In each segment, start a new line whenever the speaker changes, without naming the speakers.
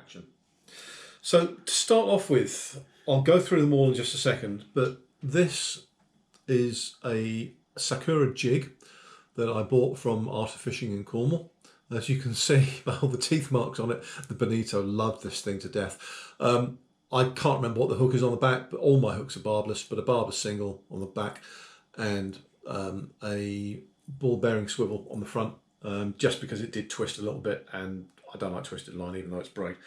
action. So to start off with, I'll go through them all in just a second, but this is a Sakura Jig that I bought from Art of Fishing in Cornwall. As you can see by all the teeth marks on it, the Bonito loved this thing to death. I can't remember what the hook is on the back, but all my hooks are barbless, but a barbless single on the back and a ball bearing swivel on the front, just because it did twist a little bit, and I don't like twisted line even though it's braid.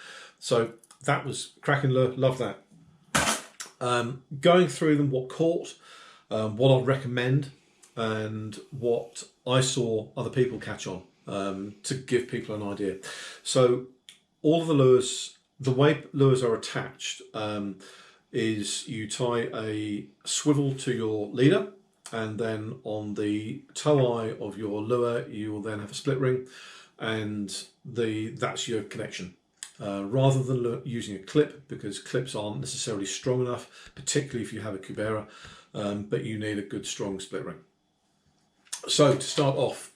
So that was cracking lure, love that. Going through them, what caught, what I'd recommend, and what I saw other people catch on, to give people an idea. So all of the lures, the way lures are attached is you tie a swivel to your leader, and then on the toe eye of your lure you will then have a split ring, and that's your connection. Rather than using a clip, because clips aren't necessarily strong enough, particularly if you have a Cubera, but you need a good strong split ring. So to start off,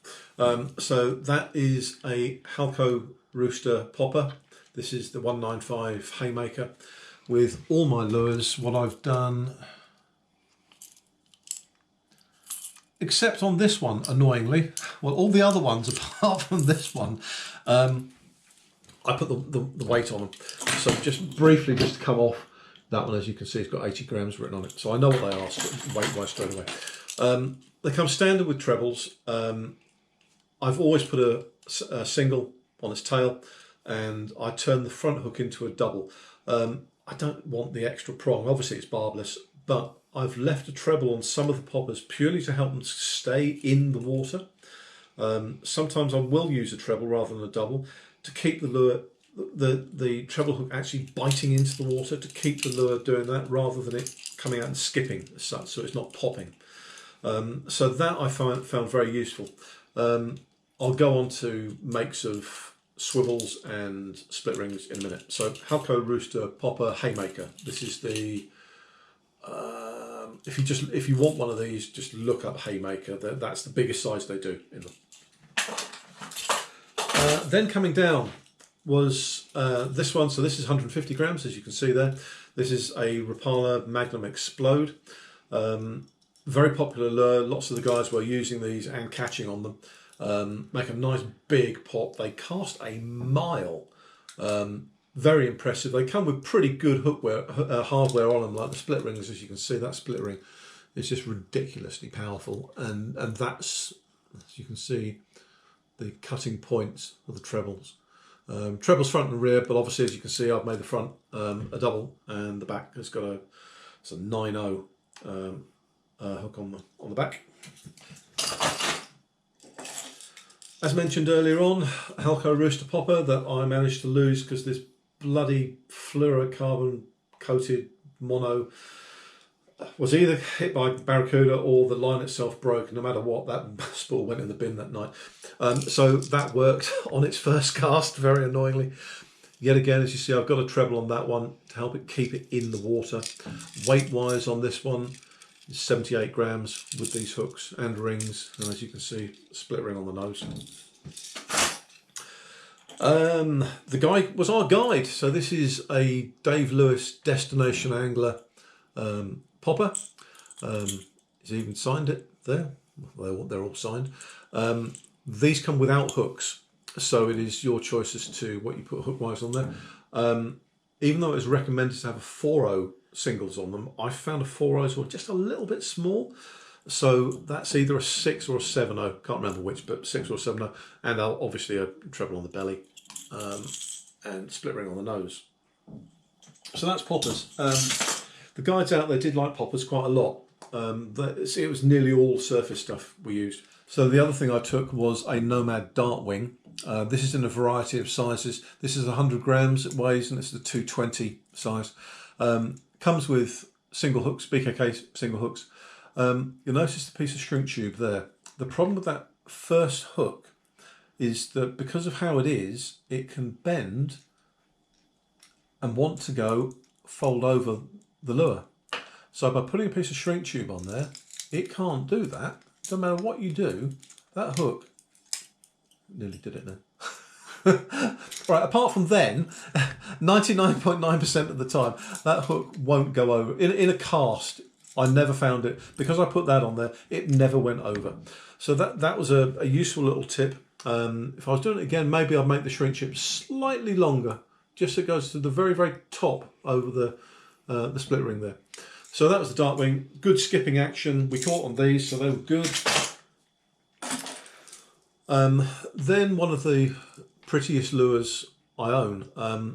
so that is a Halco Rooster popper. This is the 195 Haymaker. With all my lures, what I've done, except on this one, annoyingly, well, all the other ones apart from this one, I put the weight on them. So just briefly, just to come off that one, as you can see, it's got 80 grams written on it. So I know what they are weight-wise straight away. They come standard with trebles. I've always put a single on its tail, and I turn the front hook into a double. I don't want the extra prong. Obviously it's barbless, but I've left a treble on some of the poppers purely to help them stay in the water. Sometimes I will use a treble rather than a double to keep the lure, the treble hook actually biting into the water, to keep the lure doing that rather than it coming out and skipping as such, so it's not popping. So that I found very useful. I'll go on to makes of swivels and split rings in a minute. So Halco Rooster Popper Haymaker. This is the if you want one of these, just look up Haymaker. That's the biggest size they do in them. Then coming down was this one. So this is 150 grams, as you can see there. This is a Rapala Magnum Explode. Very popular lure. Lots of the guys were using these and catching on them. Make a nice big pop. They cast a mile. Very impressive. They come with pretty good hookwear, hardware on them, like the split rings. As you can see, that split ring is just ridiculously powerful, and that's, as you can see, the cutting points of the trebles. Trebles front and rear, but obviously, as you can see, I've made the front a double, and the back has got a 9-0 hook on the back. As mentioned earlier on, a Halco Rooster Popper that I managed to lose because this bloody fluorocarbon coated mono was either hit by barracuda or the line itself broke. No matter what, that spool went in the bin that night. So that worked on its first cast, very annoyingly. Yet again, as you see, I've got a treble on that one to help it keep it in the water. Weight-wise on this one is 78 grams with these hooks and rings. And as you can see, split ring on the nose. The guy was our guide. So this is a Dave Lewis Destination Angler popper. He's even signed it there. They're all signed. These come without hooks, so it is your choice as to what you put hook-wise on there. Even though it was recommended to have a 4.0 singles on them, I found a 4.0s were just a little bit small. So that's either a 6 or a 7.0. Can't remember which, but 6 or 7.0. And obviously a treble on the belly and split ring on the nose. So that's poppers. The guides out there did like poppers quite a lot. It was nearly all surface stuff we used. So the other thing I took was a Nomad dart wing. This is in a variety of sizes. This is 100 grams it weighs, and it's the 220 size. Comes with single hooks, Bkk single hooks. You'll notice the piece of shrink tube there. The problem with that first hook is that because of how it is, it can bend and want to go fold over the lure. So by putting a piece of shrink tube on there, it can't do that. No matter what you do, that hook, nearly did it now. Right, apart from then, 99.9% of the time, that hook won't go over. In a cast, I never found it. Because I put that on there, it never went over. So that was a useful little tip. If I was doing it again, maybe I'd make the shrink chip slightly longer, just so it goes to the very, very top over the split ring there. So that was the Darkwing. Good skipping action. We caught on these, so they were good. Then one of the prettiest lures I own,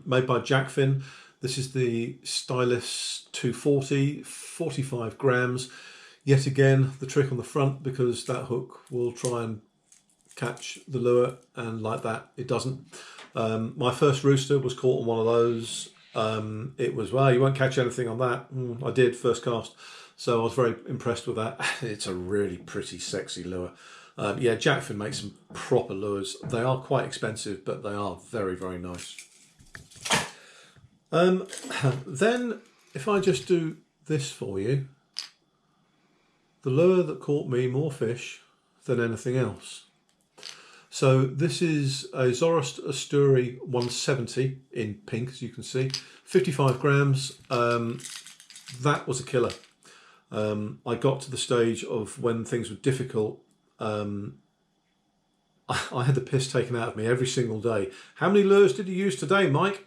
made by Jackfin. This is the Stylus 240, 45 grams. Yet again, the trick on the front, because that hook will try and catch the lure, and like that, it doesn't. My first rooster was caught on one of those. It was, well, you won't catch anything on that. I did, first cast. So I was very impressed with that. It's a really pretty, sexy lure. Yeah, Jackfin makes some proper lures. They are quite expensive, but they are very, very nice. Then, if I just do this for you, the lure that caught me more fish than anything else. So this is a Zoroast Asturi 170 in pink, as you can see, 55 grams. That was a killer. I got to the stage of when things were difficult. I had the piss taken out of me every single day. How many lures did you use today, Mike?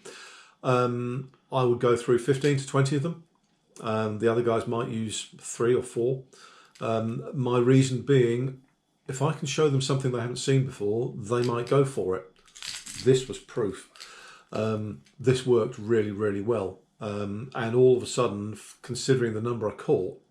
I would go through 15 to 20 of them. The other guys might use 3 or 4. My reason being, if I can show them something they haven't seen before, they might go for it. This was proof. This worked really, really well. And all of a sudden, considering the number I caught,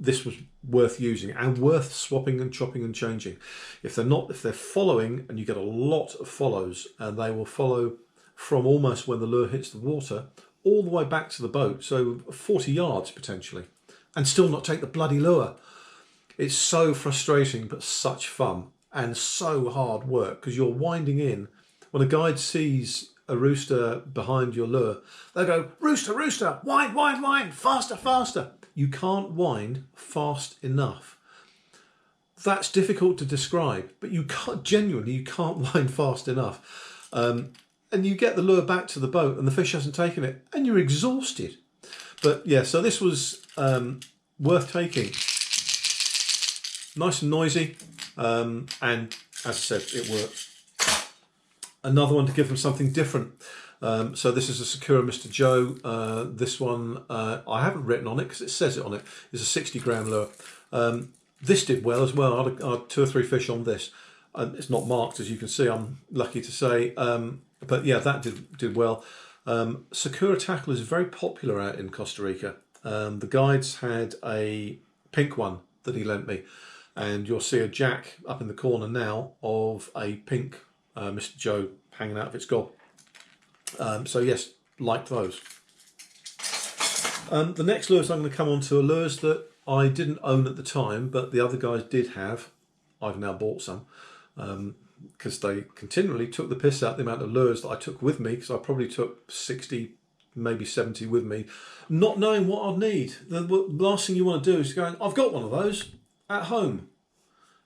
this was worth using and worth swapping and chopping and changing. If they're following, and you get a lot of follows, and they will follow from almost when the lure hits the water all the way back to the boat, so 40 yards potentially, and still not take the bloody lure. It's so frustrating, but such fun and so hard work, because you're winding in. When a guide sees a rooster behind your lure, they go, "Rooster, rooster, wind, wind, wind, faster, faster." You can't wind fast enough. That's difficult to describe, but you can't wind fast enough. And you get the lure back to the boat and the fish hasn't taken it, and you're exhausted. But yeah, so this was worth taking. Nice and noisy, and as I said, it works. Another one to give them something different. So this is a Sakura Mr. Joe. This one, I haven't written on it because it says it on it. It's a 60 gram lure. This did well as well. I had 2 or 3 fish on this. It's not marked, as you can see, I'm lucky to say. But yeah, that did well. Sakura tackle is very popular out in Costa Rica. The guides had a pink one that he lent me. And you'll see a jack up in the corner now of a pink Mr. Joe hanging out of its gob. So yes, liked those. The next lures I'm going to come on to are lures that I didn't own at the time, but the other guys did have. I've now bought some because they continually took the piss out the amount of lures that I took with me, because I probably took 60, maybe 70 with me, not knowing what I'd need. The last thing you want to do is go, "I've got one of those at home."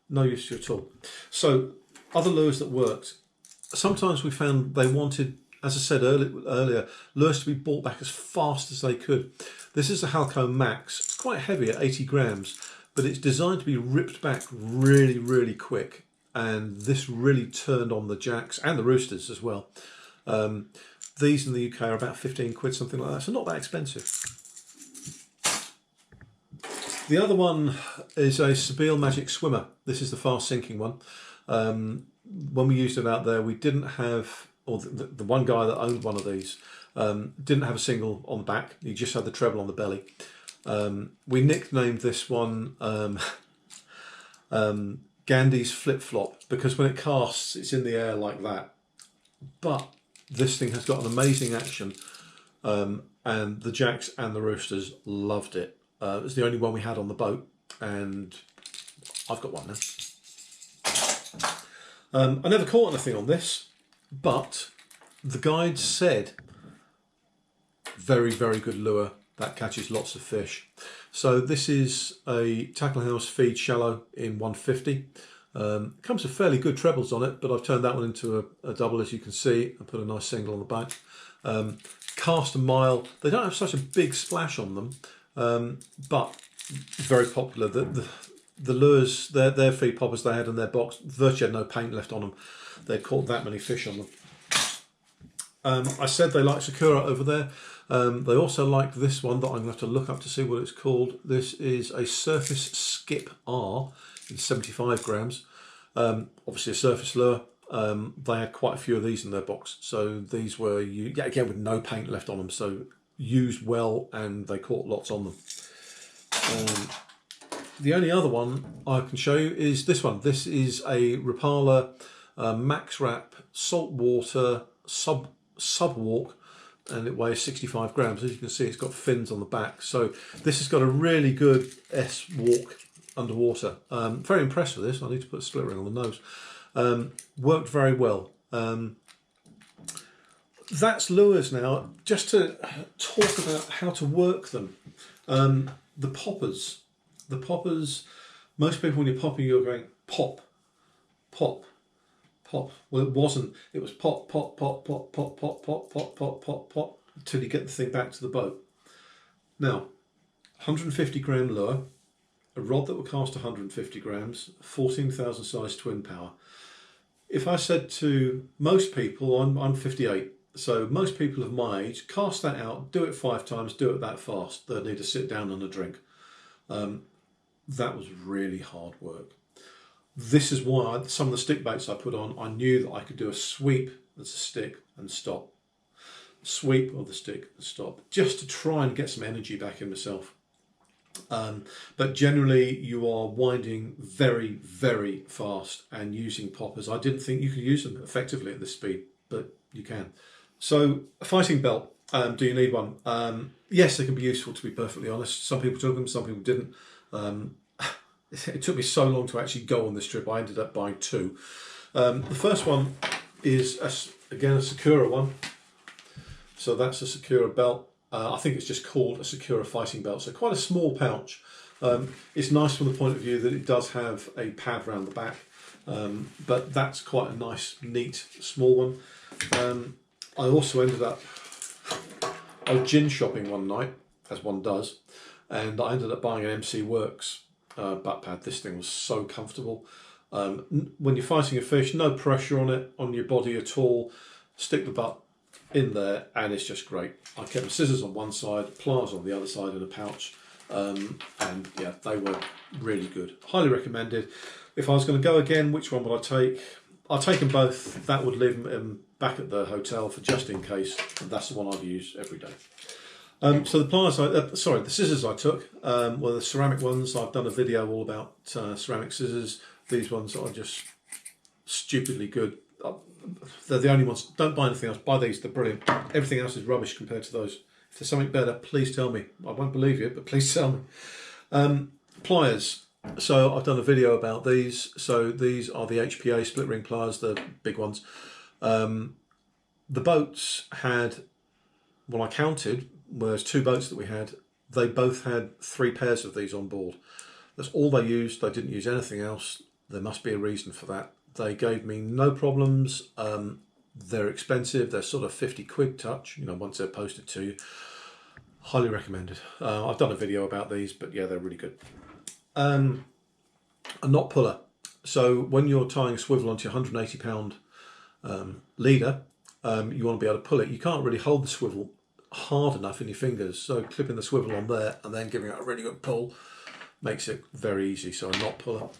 No use to you at all. So other lures that worked. Sometimes we found they wanted, as I said earlier, lures to be brought back as fast as they could. This is a Halco Max. It's quite heavy at 80 grams, but it's designed to be ripped back really, really quick. And this really turned on the jacks and the roosters as well. These in the UK are about 15 quid, something like that. So not that expensive. The other one is a Swivels Magic Swimmer. This is the fast sinking one. When we used it out there, we didn't have, or the one guy that owned one of these didn't have a single on the back. He just had the treble on the belly. We nicknamed this one Gandhi's Flip Flop, because when it casts, it's in the air like that. But this thing has got an amazing action, and the jacks and the roosters loved it. It's the only one we had on the boat, and I've got one now. I never caught anything on this, but the guide said, very, very good lure that catches lots of fish. So this is a Tackle House Feed Shallow in 150. Comes with fairly good trebles on it, but I've turned that one into a double, as you can see, and put a nice single on the back. Cast a mile. They don't have such a big splash on them, but very popular. The lures, their feed poppers they had in their box, virtually had no paint left on them. They'd caught that many fish on them. I said they like Sakura over there. They also like this one that I'm going to have to look up to see what it's called. This is a Surface Skip R in 75 grams. Obviously a surface lure. They had quite a few of these in their box. So these were, again, with no paint left on them. So used well, and they caught lots on them. The only other one I can show you is this one. This is a Rapala Max Wrap Saltwater Sub Walk, and it weighs 65 grams. As you can see, it's got fins on the back. So this has got a really good S walk underwater. Very impressed with this. I need to put a split ring on the nose. Worked very well. That's lures now. Just to talk about how to work them. The poppers. The poppers, most people when you're popping, you're going pop, pop, pop. Well, it wasn't. It was pop, pop, pop, pop, pop, pop, pop, pop, pop, pop, pop, until you get the thing back to the boat. Now, 150 gram lure, a rod that will cast 150 grams, 14,000 size twin power. If I said to most people, I'm 58, so most people of my age, cast that out, do it 5 times, do it that fast. They'll need to sit down and a drink. That was really hard work. This is why some of the stick baits I put on, I knew that I could do a sweep as a stick and stop. Sweep of the stick and stop, just to try and get some energy back in myself. But generally you are winding very, very fast and using poppers. I didn't think you could use them effectively at this speed, but you can. So a fighting belt, do you need one? Yes, they can be useful, to be perfectly honest. Some people took them, some people didn't. It took me so long to actually go on this trip. I ended up buying 2. The first one is, again, a Sakura one. So that's a Sakura belt. I think it's just called a Sakura fighting belt. So quite a small pouch. It's nice from the point of view that it does have a pad around the back. But that's quite a nice, neat, small one. I also ended up, I was gin shopping one night, as one does, and I ended up buying an MC Works butt pad. This thing was so comfortable. When you're fighting a fish, no pressure on it, on your body at all. Stick the butt in there and it's just great. I kept my scissors on one side, pliers on the other side in a pouch, and yeah, they were really good. Highly recommended. If I was going to go again, which one would I take? I'll take them both. That would leave them back at the hotel for just in case, and that's the one I've used every day. So the pliers, the scissors I took were the ceramic ones. I've done a video all about ceramic scissors. These ones are just stupidly good. They're the only ones. Don't buy anything else. Buy these, they're brilliant. Everything else is rubbish compared to those. If there's something better, please tell me. I won't believe you, but please tell me. Pliers. So I've done a video about these. So these are the HPA split ring pliers, the big ones. The boats had, well, I counted, there's 2 boats that we had. They both had 3 pairs of these on board. That's all they used. They didn't use anything else. There must be a reason for that. They gave me no problems. They're expensive. They're sort of 50 quid touch, you know, once they're posted to you. Highly recommended. I've done a video about these, but yeah, they're really good. A knot puller. So when you're tying a swivel onto your 180 pound leader, you want to be able to pull it. You can't really hold the swivel hard enough in your fingers, so clipping the swivel on there and then giving it a really good pull makes it very easy. So a knot puller.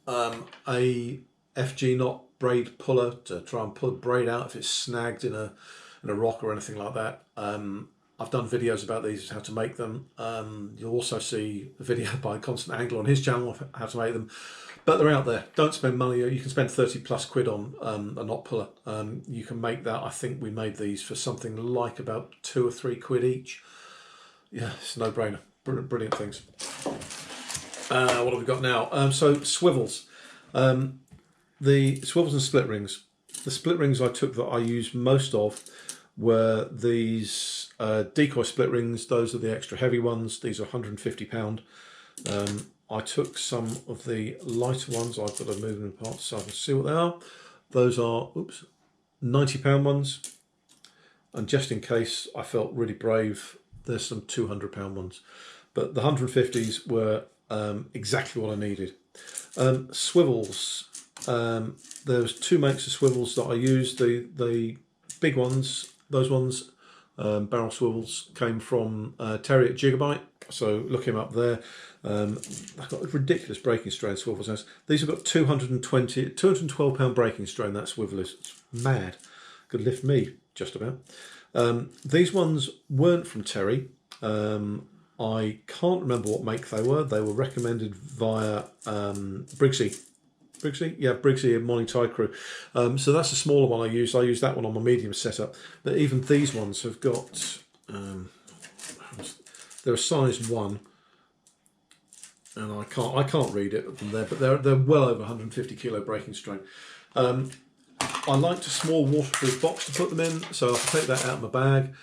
A FG knot braid puller to try and pull braid out if it's snagged in a rock or anything like that. I've done videos about these, how to make them. You'll also see a video by Constant Angler on his channel of how to make them. But they're out there. Don't spend money. You can spend 30 plus quid on a knot puller. You can make that. I think we made these for something like about 2 or 3 quid each. Yeah, it's a no-brainer. Brilliant things. What have we got now? So swivels. The swivels and split rings. The split rings I took that I used most of were these decoy split rings. Those are the extra heavy ones. These are 150 pound. I took some of the lighter ones. I've got to move them apart so I can see what they are. Those are, oops, £90 ones. And just in case I felt really brave, there's some £200 ones. But the 150s were exactly what I needed. Swivels. There's two makes of swivels that I used. The big ones, those ones, barrel swivels, came from Terry at Gigabyte. So look him up there. I've got a ridiculous breaking strain swivels. These have got 212 pound breaking strain. That swivel is mad. Could lift me just about. These ones weren't from Terry. I can't remember what make they were. They were recommended via Briggsy. Briggsy? Yeah, Briggsy and Monty Tide Crew. So that's the smaller one I used. I used that one on my medium setup. But even these ones have got... they're a size 1. And I can't read it from there, but they're well over 150 kilo breaking strain. I liked a small waterproof box to put them in, so I could take that out of my bag,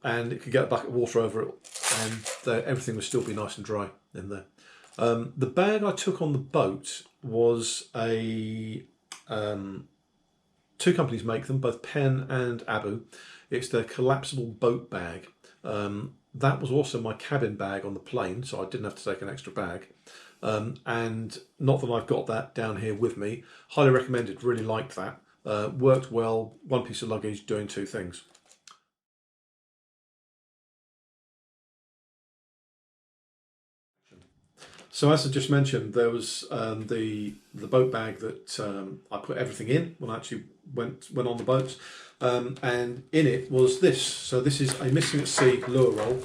and it could get a bucket of water over it, and everything would still be nice and dry in there. The bag I took on the boat was two companies make them, both Penn and Abu. It's their collapsible boat bag. That was also my cabin bag on the plane, so I didn't have to take an extra bag. And not that I've got that down here with me. Highly recommended, really liked that. Worked well, one piece of luggage doing two things. So as I just mentioned, there was the boat bag that I put everything in when I actually went on the boats, and in it was this. So this is a missing at sea lure roll.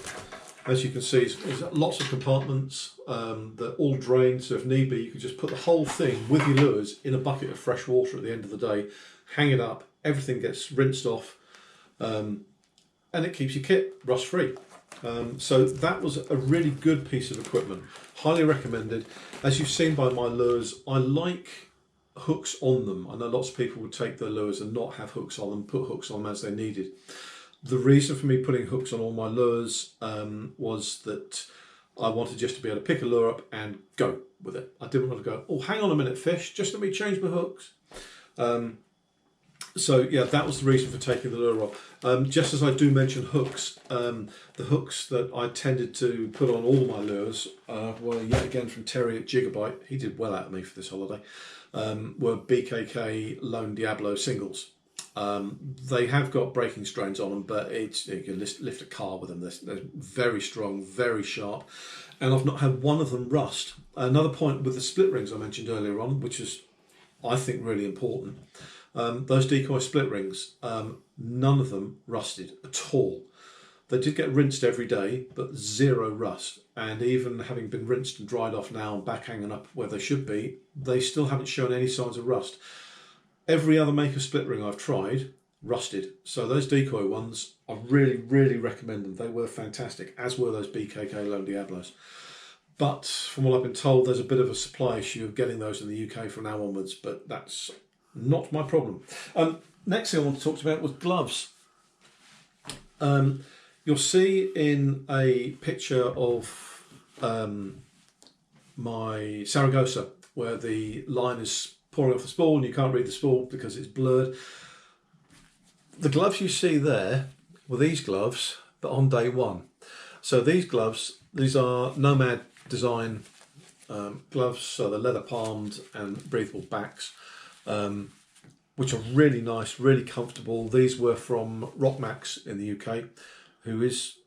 As you can see, there's lots of compartments that all drain, so if need be, you can just put the whole thing with your lures in a bucket of fresh water at the end of the day, hang it up, everything gets rinsed off, and it keeps your kit rust-free. So that was a really good piece of equipment, highly recommended. As you've seen by my lures, I like hooks on them. I know lots of people would take their lures and not have hooks on them, put hooks on them as they needed. The reason for me putting hooks on all my lures was that I wanted just to be able to pick a lure up and go with it. I didn't want to go, oh, hang on a minute, fish, just let me change my hooks. So yeah, that was the reason for taking the lure off. Just as I do mention hooks, the hooks that I tended to put on all my lures were yet again from Terry at Gigabyte. He did well out of me for this holiday. Were Bkk Lone Diablo singles. They have got breaking strains on them, but you can lift a car with them. They're very strong, very sharp, and I've not had one of them rust. Another point with the split rings I mentioned earlier on, which is, I think, really important. Those decoy split rings, none of them rusted at all. They did get rinsed every day, but zero rust. And even having been rinsed and dried off now and back hanging up where they should be, they still haven't shown any signs of rust. Every other make of split ring I've tried rusted. So those decoy ones, I really, really recommend them. They were fantastic, as were those Bkk Lone Diablos. But from what I've been told, there's a bit of a supply issue of getting those in the UK from now onwards, but that's not my problem. Next thing I want to talk about was gloves. You'll see in a picture of my Saragossa where the line is pouring off the spool and you can't read the spool because it's blurred. The gloves you see there were these gloves, but on day one. So these gloves, these are Nomad design gloves, so they're leather palmed and breathable backs, which are really nice, really comfortable. These were from Rockmax in the UK, who is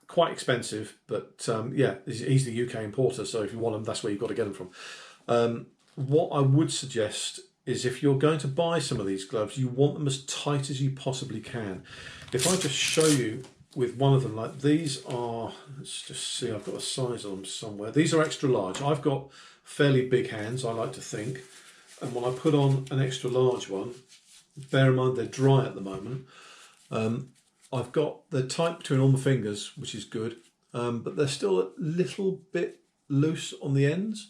quite expensive, but yeah, he's the UK importer, so if you want them, that's where you've got to get them from. What I would suggest is if you're going to buy some of these gloves, you want them as tight as you possibly can. If I just show you with one of them, like these are, let's just see, I've got a size on them somewhere. These are extra large. I've got fairly big hands, I like to think. And when I put on an extra large one, bear in mind they're dry at the moment. They're tight between all my fingers, which is good, but they're still a little bit loose on the ends.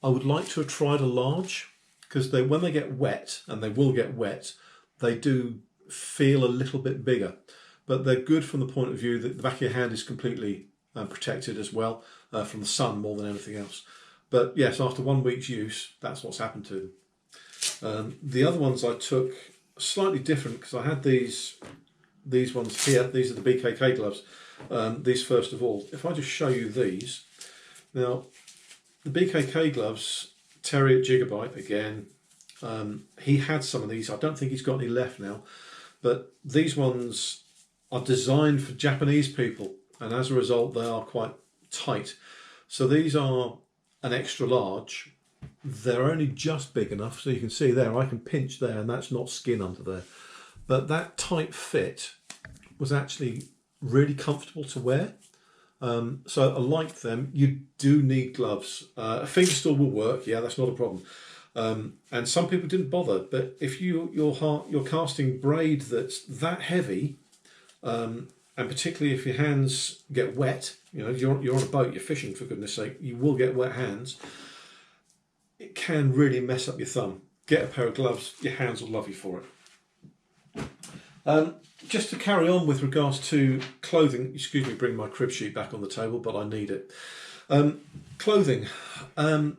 I would like to have tried a large, because when they get wet, and they will get wet, they do feel a little bit bigger. But they're good from the point of view that the back of your hand is completely protected as well. from the sun more than anything else. But yes, after 1 week's use, that's what's happened to them. The other ones I took slightly different because I had these ones here. These are the Bkk gloves. These first of all. If I just show you these. Now, the Bkk gloves, Terry at Gigabyte again. He had some of these. I don't think he's got any left now. But these ones are designed for Japanese people, and as a result they are quite tight. So these are an extra large. They're only just big enough, so you can see there, I can pinch there and that's not skin under there. But that tight fit was actually really comfortable to wear. So I like them. You do need gloves. A finger stall will work, yeah, that's not a problem. And some people didn't bother, but if you're casting braid that's that heavy, and particularly if your hands get wet, you know, you're on a boat, you're fishing, for goodness sake, you will get wet hands. It can really mess up your thumb. Get a pair of gloves, your hands will love you for it. Just to carry on with regards to clothing, excuse me, bring my crib sheet back on the table, but I need it. Clothing. It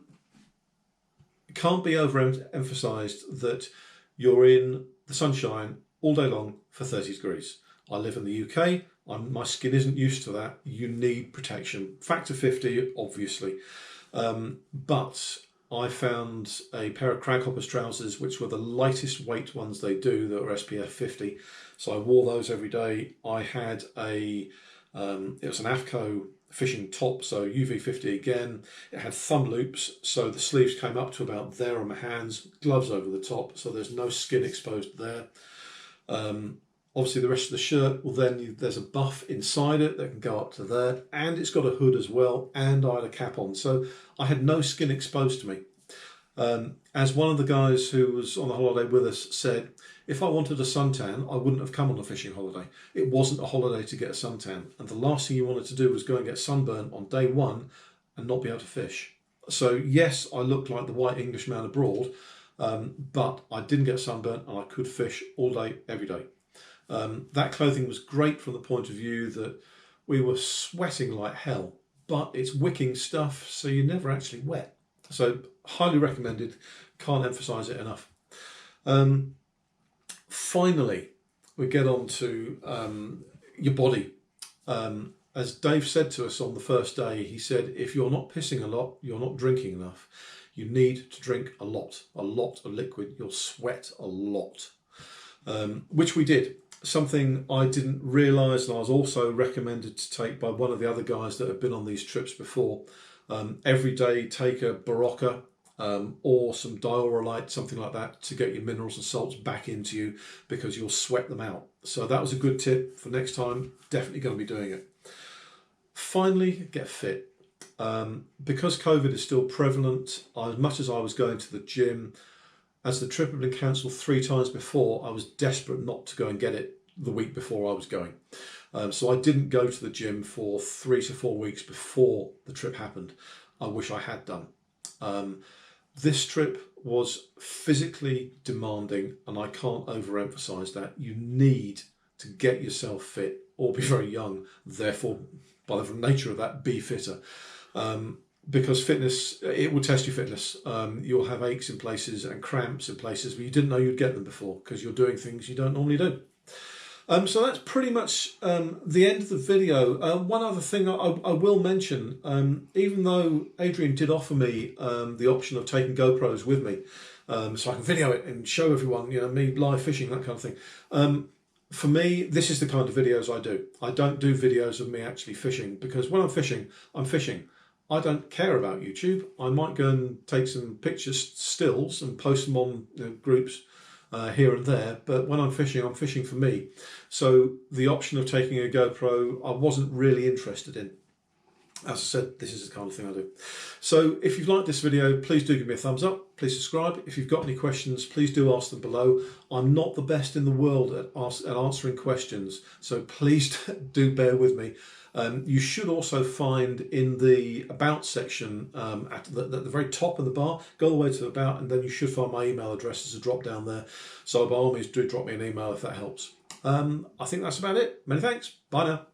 can't be overemphasised that you're in the sunshine all day long for 30 degrees. I live in the UK, my skin isn't used to that. You need protection. Factor 50, obviously. But I found a pair of Craghoppers trousers, which were the lightest weight ones they do, that were SPF 50. So I wore those every day. I had it was an AFCO fishing top, so UV 50 again. It had thumb loops, so the sleeves came up to about there on my hands, gloves over the top, so there's no skin exposed there. Obviously the rest of the shirt, well then there's a buff inside it that can go up to there, and it's got a hood as well, and I had a cap on, so I had no skin exposed to me. As one of the guys who was on the holiday with us said, if I wanted a suntan, I wouldn't have come on a fishing holiday. It wasn't a holiday to get a suntan, and the last thing you wanted to do was go and get sunburn on day one and not be able to fish. So yes, I looked like the white Englishman abroad, but I didn't get sunburn and I could fish all day, every day. That clothing was great from the point of view that we were sweating like hell, but it's wicking stuff, so you're never actually wet. So highly recommended, can't emphasise it enough. Finally, we get on to your body. As Dave said to us on the first day, he said, if you're not pissing a lot, you're not drinking enough. You need to drink a lot of liquid. You'll sweat a lot, which we did. Something I didn't realise, and I was also recommended to take by one of the other guys that have been on these trips before. Every day take a Barocca or some diaurolite, something like that, to get your minerals and salts back into you, because you'll sweat them out. So that was a good tip for next time. Definitely going to be doing it. Finally, get fit. Because COVID is still prevalent, as much as I was going to the gym, as the trip had been cancelled 3 times before, I was desperate not to go and get it the week before I was going. So I didn't go to the gym for 3 to 4 weeks before the trip happened. I wish I had done. This trip was physically demanding, and I can't overemphasize that. You need to get yourself fit or be very young, therefore, by the nature of that, be fitter. Because fitness, it will test your fitness. You'll have aches in places and cramps in places where you didn't know you'd get them before, because you're doing things you don't normally do. So that's pretty much the end of the video. One other thing I will mention, even though Adrian did offer me the option of taking GoPros with me, so I can video it and show everyone, you know, me live fishing, that kind of thing. For me, this is the kind of videos I do. I don't do videos of me actually fishing, because when I'm fishing, I'm fishing. I don't care about YouTube. I might go and take some pictures, stills, and post them on groups here and there, but when I'm fishing for me. So the option of taking a GoPro, I wasn't really interested in. As I said, this is the kind of thing I do. So if you've liked this video, please do give me a thumbs up. Please subscribe. If you've got any questions, please do ask them below. I'm not the best in the world at answering questions, so please do bear with me. You should also find in the About section at the very top of the bar, go all the way to About, and then you should find my email address as a drop down there. So by all means, do drop me an email if that helps. I think that's about it. Many thanks. Bye now.